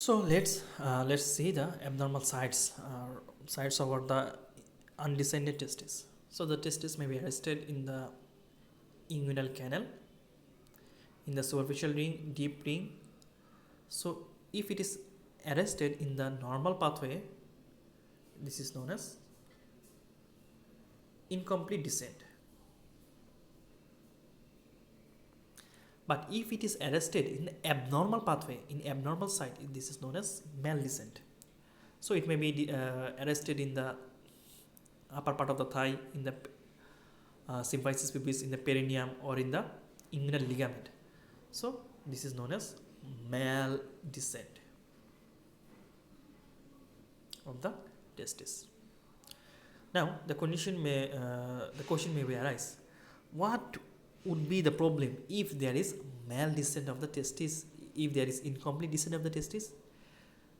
So let's see the abnormal sites over the undescended testis. So the testis may be arrested in the inguinal canal, in the superficial ring, deep ring. So if it is arrested in the normal pathway, this is known as incomplete descent. But if it is arrested in abnormal pathway, in abnormal site, this is known as maldescent. So it may be arrested in the upper part of the thigh, in the symphysis pubis, in the perineum, or in the inguinal ligament. So this is known as maldescent of the testis. Now the question may arise: what would be the problem if there is maldescent of the testis? If there is incomplete descent of the testis,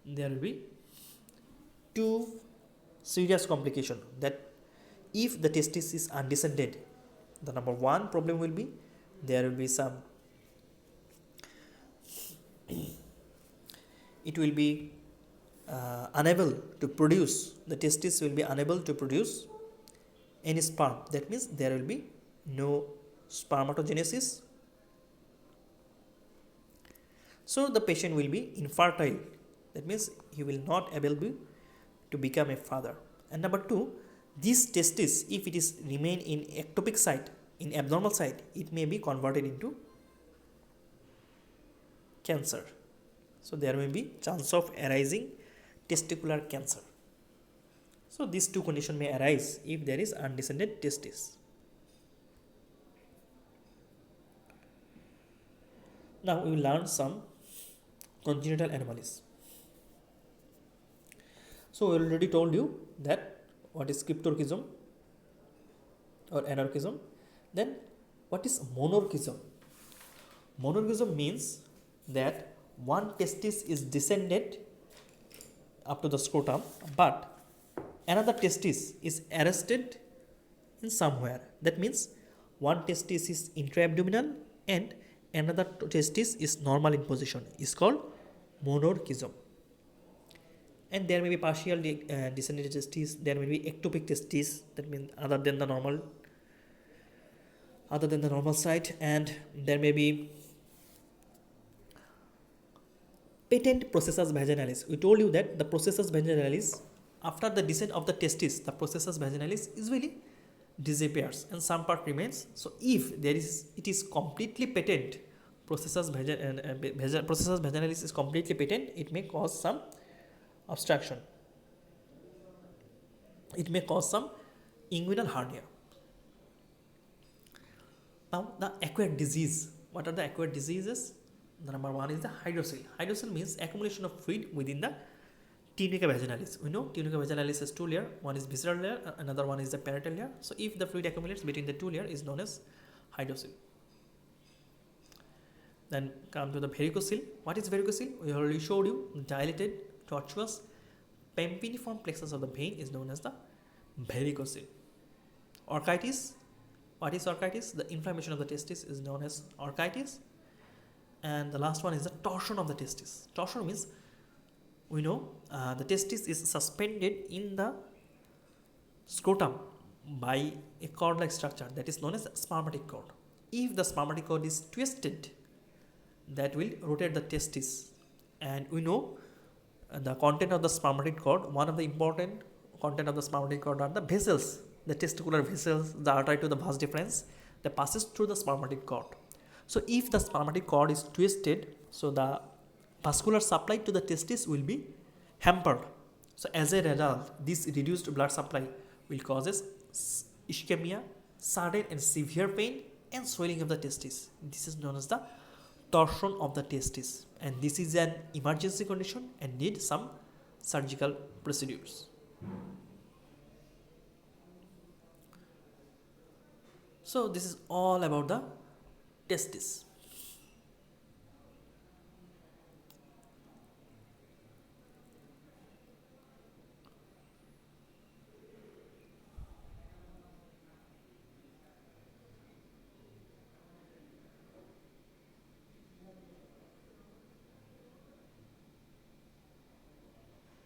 there will be two serious complications. That if the testis is undescended, the number one problem will be there will be some it will be unable to produce, the testis will be unable to produce any sperm. That means there will be no spermatogenesis. So the patient will be infertile. That means he will not able to become a father. And number two, this testis, if it is remain in ectopic site, in abnormal site, it may be converted into cancer. So there may be chance of arising testicular cancer. So these two conditions may arise if there is undescended testis. Now we will learn some congenital anomalies. So I already told you that what is cryptorchism or anarchism. Then what is monarchism? Monarchism means that one testis is descended up to the scrotum, but another testis is arrested in somewhere. That means one testis is intra-abdominal and another testis is normal in position. Is called monarchism. And there may be partial descended testis. There may be ectopic testis. That means other than the normal site, and there may be patent processus vaginalis. We told you that the processus vaginalis, after the descent of the testis, the processus vaginalis usually disappears and some part remains. So if it is completely patent, processus vaginalis is completely patent, it may cause some obstruction. It may cause some inguinal hernia. Now the acquired disease. What are the acquired diseases? The number one is the hydrocele. Hydrocele means accumulation of fluid within the tunica vaginalis. We know tunica vaginalis has two layers. One is visceral layer, another one is the parietal layer. So if the fluid accumulates between the two layers, is known as hydrocele. Then come to the varicocele. What is varicocele? We already showed you. Dilated, tortuous, pampiniform plexus of the vein is known as the varicocele. Orchitis. What is orchitis? The inflammation of the testis is known as orchitis. And the last one is the torsion of the testis. Torsion means, we know the testis is suspended in the scrotum by a cord-like structure that is known as spermatic cord. If the spermatic cord is twisted, that will rotate the testis. And we know the content of the spermatic cord. One of the important content of the spermatic cord are the vessels, the testicular vessels, the artery to the vas deferens that passes through the spermatic cord. So if the spermatic cord is twisted, so the vascular supply to the testis will be hampered. So as a result, this reduced blood supply will cause ischemia, sudden and severe pain, and swelling of the testis. This is known as the torsion of the testis, and this is an emergency condition and need some surgical procedures. So this is all about the testis.